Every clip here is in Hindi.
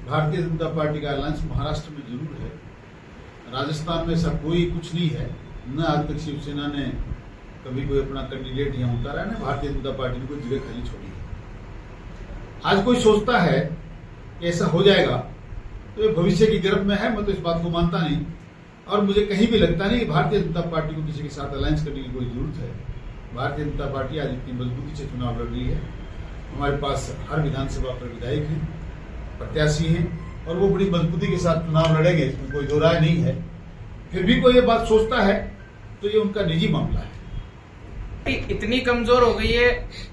भारतीय जनता पार्टी का अलायंस महाराष्ट्र में जरूर है। राजस्थान में ऐसा कोई कुछ नहीं है। न आज तक शिवसेना ने कभी कोई अपना कैंडिडेट यहाँ उतारा है, न भारतीय जनता पार्टी ने कोई जगह खाली छोड़ी है। आज कोई सोचता है कि ऐसा हो जाएगा तो ये भविष्य की गर्भ में है। मैं तो इस बात को मानता नहीं और मुझे कहीं भी लगता नहीं कि भारतीय जनता पार्टी को किसी के साथ अलायंस करने की कोई जरूरत है। भारतीय जनता पार्टी आज इतनी मजबूती से चुनाव लड़ रही है। हमारे पास हर विधानसभा पर विधायक हैं, प्रत्याशी हैं और वो बड़ी मजबूती के साथ चुनाव लड़ेंगे, इसमें कोई दो राय नहीं है। फिर भी कोई ये बात सोचता है तो ये उनका निजी मामला है। इतनी कमजोर हो गई है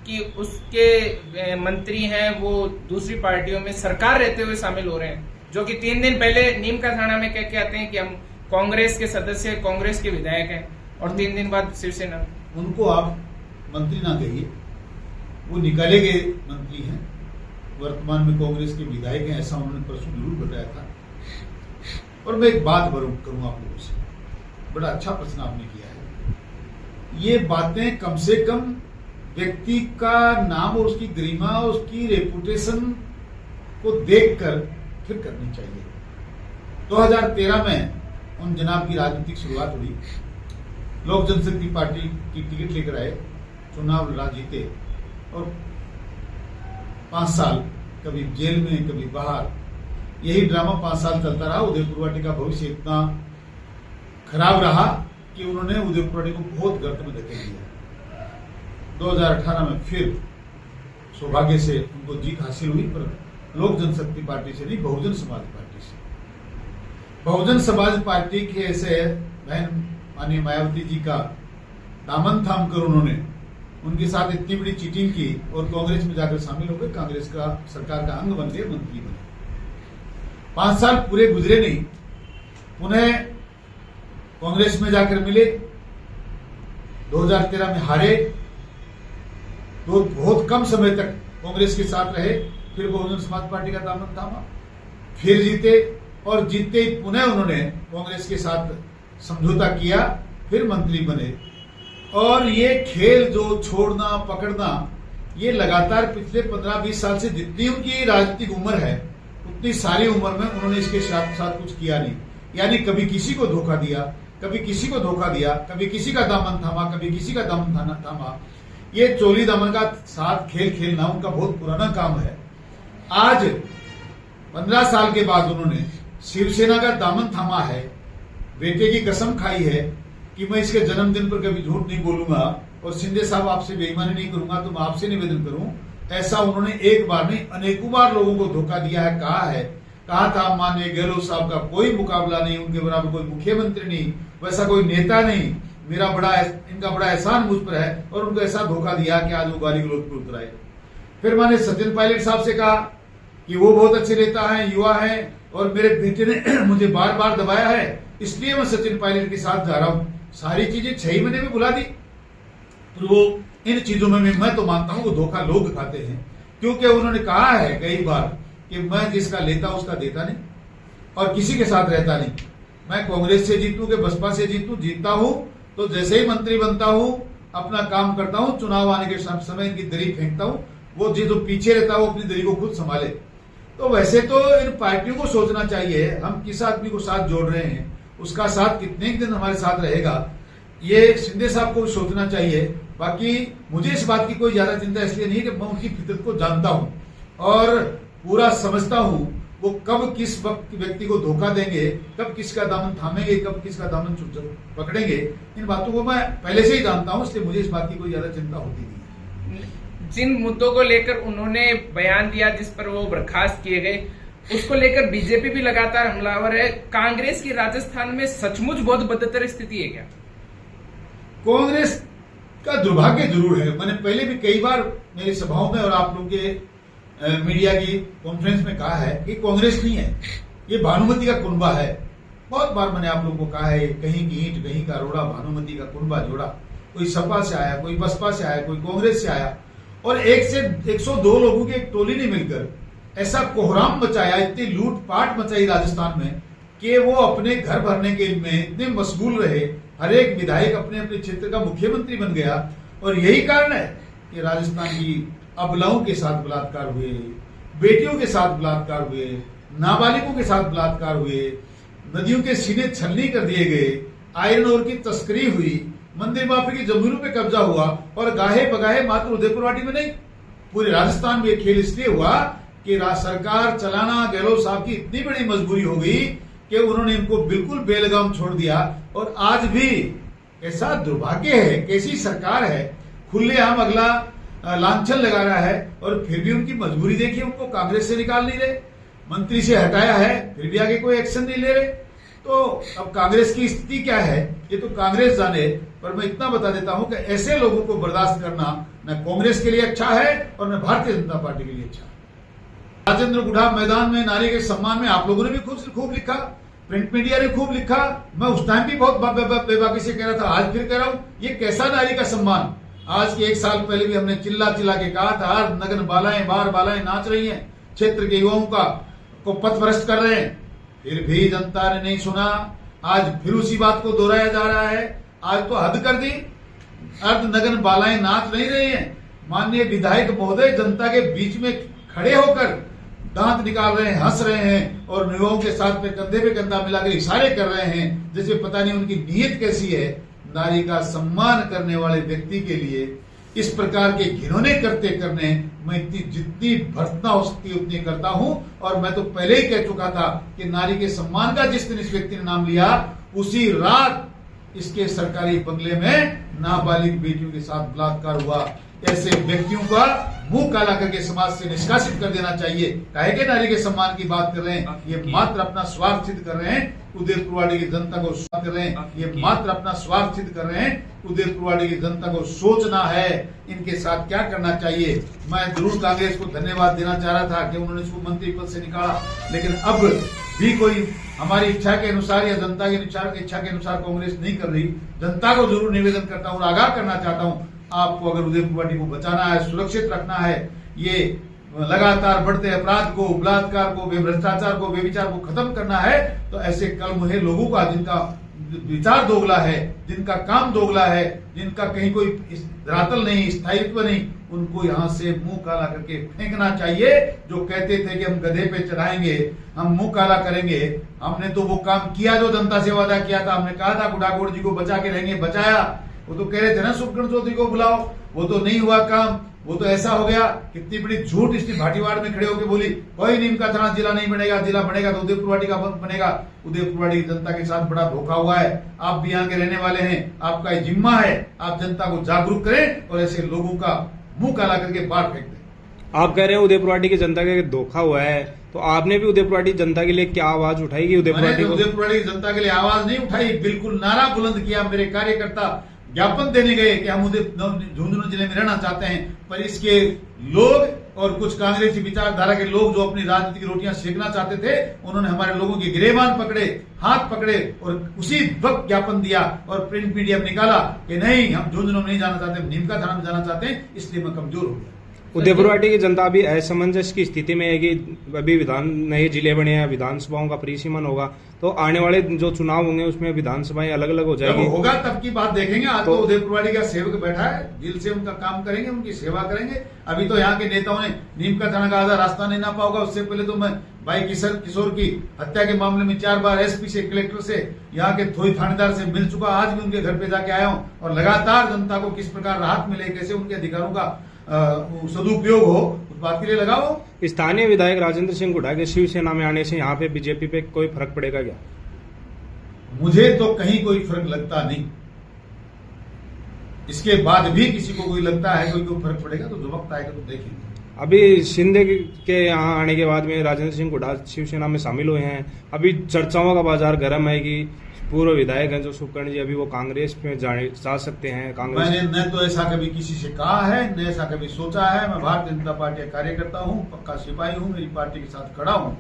कि उसके मंत्री हैं वो दूसरी पार्टियों में सरकार रहते हुए शामिल हो रहे हैं, जो कि 3 दिन पहले नीम का थाना में कह के आते हैं कि हम कांग्रेस के सदस्य, कांग्रेस के विधायक हैं, और 3 दिन बाद शिवसेना। उनको आप मंत्री ना कहिए, वो निकाले गए मंत्री हैं, वर्तमान में कांग्रेस के विधायक हैं, ऐसा उन्होंने परसों जरूर बताया था। और मैं एक बात करूंगा आप लोगों से, बड़ा अच्छा प्रश्न आपने किया है। ये बातें कम से कम व्यक्ति का नाम और उसकी गरिमा, उसकी रेपुटेशन को देखकर फिर करनी चाहिए। 2013 में उन जनाब की राजनीतिक शुरुआत हुई, लोक जनशक्ति पार्टी की टिकट लेकर आए, चुनाव लड़ा, जीते और 5 साल कभी जेल में कभी बाहर, यही ड्रामा 5 साल चलता रहा। उदयपुर वाटी का भविष्य इतना खराब रहा कि उन्होंने उदयपुर वाटी को बहुत गर्त में धकेल दिया। 2018 में फिर सौभाग्य से उनको जीत हासिल हुई, पर लोक जनशक्ति पार्टी से नहीं, बहुजन समाज पार्टी से। बहुजन समाज पार्टी के ऐसे बहन माननीय मायावती जी का दामन थाम कर उन्होंने उनके साथ इतनी बड़ी चीटिंग की और कांग्रेस में जाकर शामिल हो गए, कांग्रेस का सरकार का अंग बन गए, मंत्री बने। 5 साल पूरे गुजरे नहीं, पुनः कांग्रेस में जाकर मिले, 2013 में हारे, तो बहुत कम समय तक कांग्रेस के साथ रहे, फिर बहुजन समाज पार्टी का दामन थामा, फिर जीते और जीतते ही पुनः उन्होंने कांग्रेस के साथ समझौता किया, फिर मंत्री बने। और ये खेल जो छोड़ना पकड़ना, ये लगातार पिछले 15-20 साल से जितनी उनकी राजनीतिक उम्र है उतनी सारी उम्र में उन्होंने इसके साथ कुछ किया नहीं। यानी कभी किसी को धोखा दिया, कभी किसी को धोखा दिया, कभी किसी का दामन थामा, कभी किसी का दामन थामा। ये चोली दामन का साथ खेल खेलना उनका बहुत पुराना काम है। आज 15 साल के बाद उन्होंने शिवसेना का दामन थामा है, बेटे की कसम खाई है कि मैं इसके जन्मदिन पर कभी झूठ नहीं बोलूंगा और शिंदे साहब आपसे बेईमानी नहीं करूंगा, तो मैं आपसे निवेदन करूं। ऐसा उन्होंने एक बार नहीं अनेकों बार लोगों को धोखा दिया है, कहा था माननीय गहलोत साहब का कोई मुकाबला नहीं, उनके बराबर कोई मुख्यमंत्री नहीं, वैसा कोई नेता नहीं, इनका बड़ा एहसान मुझ पर है, और उनको ऐसा धोखा दिया कि आज वो गाली गलौज पर उतर आए। फिर मैंने सचिन पायलट साहब से कहा कि वो बहुत अच्छे नेता है, युवा है, और मेरे बेटे ने मुझे बार बार दबाया है, इसलिए मैं सचिन पायलट के साथ जा रहा हूं। सारी चीजें 6 महीने में भुला दी। तो वो इन चीजों में मैं तो मानता हूं वो धोखा लोग खाते हैं, क्योंकि उन्होंने कहा है कई बार कि मैं जिसका लेता उसका देता नहीं और किसी के साथ रहता नहीं। मैं कांग्रेस से जीतूं कि बसपा से जीतता हूं तो जैसे ही मंत्री बनता हूं अपना काम करता हूं, चुनाव आने के समय इनकी दरी फेंकता हूं, वो जो पीछे रहता है वो अपनी दरी को खुद संभाले। तो वैसे तो इन पार्टियों को सोचना चाहिए हम किस आदमी को साथ जोड़ रहे हैं, उसका साथ कितने दिन हमारे साथ रहेगा, ये शिंदे साहब को भी सोचना चाहिए। बाकी मुझे इस बात की कोई ज्यादा चिंता इसलिए नहीं है कि मैं उनकी फितरत को जानता हूं और पूरा समझता हूं वो कब किस वक्त व्यक्ति को धोखा देंगे, कब किसका दामन थामेंगे, कब किसका दामन पकड़ेंगे। इन बातों को मैं पहले से ही जानता हूं, इसलिए मुझे इस बात की कोई ज्यादा चिंता होती नहीं। जिन मुद्दों को लेकर उन्होंने बयान दिया, जिस पर वो बर्खास्त किए गए, उसको लेकर बीजेपी भी लगातार हमलावर है। कांग्रेस की राजस्थान में सचमुच बहुत बदतर स्थिति है क्या? कांग्रेस का दुर्भाग्य जरूर है। मैंने पहले भी कई बार मेरी सभाओं में और आप लोग के मीडिया की कॉन्फ्रेंस में कहा है कि कांग्रेस नहीं है, ये भानुमति का कुनबा है। बहुत बार मैंने आप लोगों को कहा है, कहीं की ईंट कहीं का रोड़ा, भानुमति का कुनबा जोड़ा। कोई सपा से आया, कोई बसपा से आया, कोई कांग्रेस से आया, और 102 लोगों की एक टोली ने मिलकर ऐसा कोहराम मचाया, इतनी लूटपाट मचाई राजस्थान में कि वो अपने घर भरने के में इतने मशगूल रहे, हर एक विधायक अपने अपने क्षेत्र का मुख्यमंत्री बन गया। और यही कारण है कि राजस्थान की अबलाओं के साथ बलात्कार हुए, बेटियों के साथ बलात्कार हुए, नाबालिगों के साथ बलात्कार हुए, नदियों के सीने छलनी कर दिए गए, आयरन ओर की तस्करी हुई, मंदिर माफी की जमीनों पे कब्जा हुआ, और गाहे बगाहे मात्र उदयपुरवाटी में नहीं पूरे राजस्थान में खेल इसलिए हुआ कि सरकार चलाना गहलोत साहब की इतनी बड़ी मजबूरी हो गई कि उन्होंने इनको बिल्कुल बेलगाम छोड़ दिया। और आज भी ऐसा दुर्भाग्य है, कैसी सरकार है, खुलेआम अगला लांछन लगा रहा है और फिर भी उनकी मजबूरी देखिए, उनको कांग्रेस से निकाल नहीं रहे, मंत्री से हटाया है फिर भी आगे कोई एक्शन नहीं ले रहे। तो अब कांग्रेस की स्थिति क्या है ये तो कांग्रेस जाने, पर मैं इतना बता देता हूं कि ऐसे लोगों को बर्दाश्त करना न कांग्रेस के लिए अच्छा है और न भारतीय जनता पार्टी के लिए अच्छा है। राजेंद्र गुढ़ा मैदान में नारी के सम्मान में आप लोगों ने भी खूब लिखा, प्रिंट मीडिया ने खूब लिखा, मैं उस टाइम भी बहुत बेबाकी से कह रहा था, आज फिर कह रहा हूं, ये कैसा नारी का सम्मान। आज के 1 साल पहले भी हमने चिल्ला के कहा था, हर नग्न बालाएं नाच रही हैं, क्षेत्र के युवाओं को पथभ्रष्ट कर रहे हैं, फिर भी जनता ने नहीं सुना। आज फिर उसी बात को दोहराया जा रहा है। आज तो हद कर दी, अर्ध नग्न बालाएं नाच नहीं रही हैं, माननीय विधायक महोदय जनता के बीच में खड़े होकर दांत निकाल रहे हैं, हंस रहे हैं और युवाओं के साथ में कंधे पे कंधा मिलाकर इशारे कर रहे हैं, जैसे पता नहीं उनकी नीयत कैसी है। नारी का सम्मान करने वाले व्यक्ति के लिए इस प्रकार के घिनौने करते करने मैं जितनी भर्त्सना हो सकती है उतनी करता हूं। और मैं तो पहले ही कह चुका था कि नारी के सम्मान का जिस दिन इस व्यक्ति ने नाम लिया, उसी रात इसके सरकारी बंगले में नाबालिग बेटियों के साथ बलात्कार हुआ। ऐसे व्यक्तियों का मुंह काला करके समाज से निष्कासित कर देना चाहिए। काहे के नारी के सम्मान की बात कर रहे हैं, ये मात्र अपना स्वार्थ सिद्ध कर रहे हैं, उदयपुरवाड़ी की जनता को कर रहे हैं, ये मात्र अपना स्वार्थ सिद्ध कर रहे हैं। उदयपुरवाड़ी की जनता को सोचना है इनके साथ क्या करना चाहिए। मैं जरूर कांग्रेस को धन्यवाद देना चाह रहा था कि उन्होंने इसको मंत्री पद से निकाला, लेकिन अब भी कोई हमारी इच्छा के अनुसार या जनता की इच्छा के अनुसार कांग्रेस नहीं कर रही। जनता को जरूर निवेदन करता हूँ, आगाह करना चाहता हूँ, आपको अगर उदयपुरवाटी को बचाना है, सुरक्षित रखना है, ये लगातार बढ़ते अपराध को, बलात्कार को, भ्रष्टाचार को, व्यभिचार को खत्म करना है, तो ऐसे कलमुहे लोगों का, जिनका विचार दोगला है, जिनका काम दोगला है, जिनका कहीं कोई धरातल नहीं, स्थायित्व नहीं, उनको यहां से मुंह काला करके फेंकना चाहिए। जो कहते थे कि हम गधे पे चढ़ाएंगे, हम मुंह काला करेंगे, हमने तो वो काम किया जो जनता से वादा किया था। हमने कहा था गुड़ागोड़ जी को बचा के रहेंगे, बचाया। वो तो कह रहे थे ना सुखगण चौधरी को बुलाओ, वो तो नहीं हुआ काम। वो तो ऐसा हो गया, कितनी बड़ी झूठ इसने भाटीवाड़ में खड़े होकर बोली, कोई नीम का थाना जिला नहीं बनेगा, जिला बनेगा तो उदयपुरवाटी का बनेगा। उदयपुरवाटी की जनता के साथ बड़ा धोखा हुआ है। आप भी यहाँ के रहने वाले हैं, आपका ये जिम्मा है, आप जनता को जागरूक करें और ऐसे लोगों का मुंह काला करके बाहर फेंक दें। आप कह रहे हैं उदयपुरवाटी की जनता के धोखा हुआ है, तो आपने भी उदयपुरवाटी जनता के लिए क्या आवाज उठाई कि उदयपुरवाटी की जनता के लिए आवाज नहीं उठाई, बिल्कुल नारा बुलंद किया। मेरे कार्यकर्ता ज्ञापन देने गए कि हम झुंझुनू जिले में रहना चाहते हैं, पर इसके लोग और कुछ कांग्रेसी विचारधारा के लोग जो अपनी राजनीतिक रोटियां सेकना चाहते थे, उन्होंने हमारे लोगों के गिरेबान पकड़े, हाथ पकड़े और उसी वक्त ज्ञापन दिया और प्रिंट मीडिया में निकाला कि नहीं, हम झुंझुनू में नहीं जाना चाहते, नीमका थाना में जाना चाहते हैं, इसलिए मैं कमजोर हो गया। उदयपुरवाटी की जनता अभी असमंजस की स्थिति में है कि अभी नए जिले बने हैं, विधानसभाओं का परिसीमन होगा, तो आने वाले जो चुनाव होंगे उसमें विधानसभाएं अलग अलग हो जाएगी। होगा तब की बात देखेंगे। आज तो उदयपुरवाटी का सेवक बैठा है, दिल से उनका काम करेंगे, उनकी सेवा करेंगे। अभी तो यहाँ के नेताओं ने नीमका थाना का आधा रास्ता नहीं नापा होगा। उससे पहले तो मैं भाई किशोर की हत्या के मामले में 4 बार एसपी से, कलेक्टर से, यहाँ के थोड़ी थानेदार से मिल चुका। आज भी उनके घर पे जाके आया हूँ और लगातार जनता को किस प्रकार राहत मिले, कैसे उनके अधिकारों का सदुपयोग हो, उस बात के लिए लगाओ। स्थानीय विधायक राजेंद्र सिंह गुढ़ा के शिवसेना में आने से यहाँ पे बीजेपी पे कोई फर्क पड़ेगा क्या? मुझे तो कहीं कोई फर्क लगता नहीं। इसके बाद भी किसी को कोई लगता है कोई फर्क पड़ेगा तो जो वक्त आएगा तो देखेंगे। अभी शिंदे के यहाँ आने के बाद में राजेंद्र सिंह गुढ़ा शिवसेना में शामिल हुए हैं। अभी चर्चाओं का बाजार गर्म है कि पूर्व विधायक हैं जो सुखकर्ण जी, अभी वो कांग्रेस में जा सकते हैं। कांग्रेस मैंने न तो ऐसा कभी किसी से कहा है, न ऐसा कभी सोचा है। मैं भारतीय जनता पार्टी का कार्यकर्ता हूं, पक्का सिपाही हूं, मेरी पार्टी के साथ खड़ा हूं।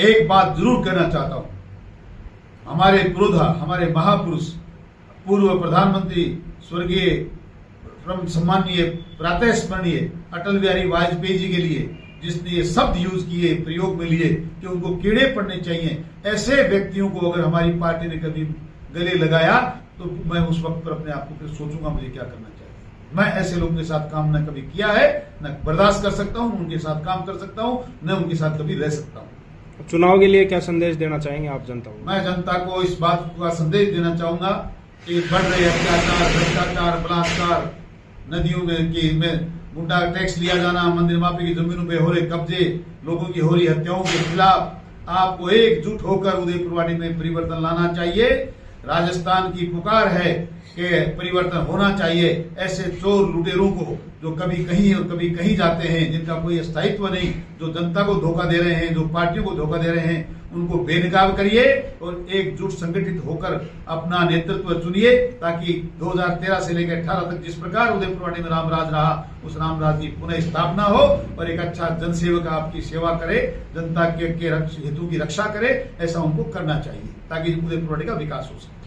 एक बात जरूर कहना चाहता हूं, हमारे पुरोधा, हमारे महापुरुष, पूर्व प्रधानमंत्री स्वर्गीय सम्माननीय प्रातः स्मरणीय अटल बिहारी वाजपेयी जी के लिए जिसने ये शब्द यूज किए, प्रयोग में लिए कि उनको कीड़े पड़ने चाहिए, ऐसे व्यक्तियों को अगर हमारी पार्टी ने कभी गले लगाया तो मैं उस वक्त पर अपने आप को फिर सोचूंगा मुझे क्या करना चाहिए। मैं ऐसे लोगों के साथ काम न कभी किया है, न बर्दाश्त कर सकता हूं, उनके साथ काम कर सकता हूं, न उनके साथ कभी रह सकता हूं। चुनाव के लिए क्या संदेश देना चाहेंगे आप जनता को? मैं जनता को इस बात का संदेश देना चाहूंगा कि बढ़ रहे अत्याचार, भ्रष्टाचार, बलात्कार, नदियों में गुंडा टैक्स लिया जाना, मंदिर माफी की जमीनों पे हो रहे कब्जे, लोगों की हो रही हत्याओं के खिलाफ आपको एकजुट होकर उदयपुरवाड़ी में परिवर्तन लाना चाहिए। राजस्थान की पुकार है कि परिवर्तन होना चाहिए। ऐसे चोर लुटेरों को जो कभी कहीं और कभी कहीं जाते हैं, जिनका कोई स्थायित्व नहीं, जो जनता को धोखा दे रहे हैं, जो पार्टियों को धोखा दे रहे हैं, उनको बेनकाब करिए और एकजुट संगठित होकर अपना नेतृत्व चुनिए, ताकि 2013 से लेकर 18 तक जिस प्रकार उदयपुरवाड़ी में रामराज रहा, उस रामराज की पुनः स्थापना हो और एक अच्छा जनसेवक आपकी सेवा करे, जनता के हितों की रक्षा करे, ऐसा उनको करना चाहिए ताकि उदयपुरवाड़ी का विकास हो सके।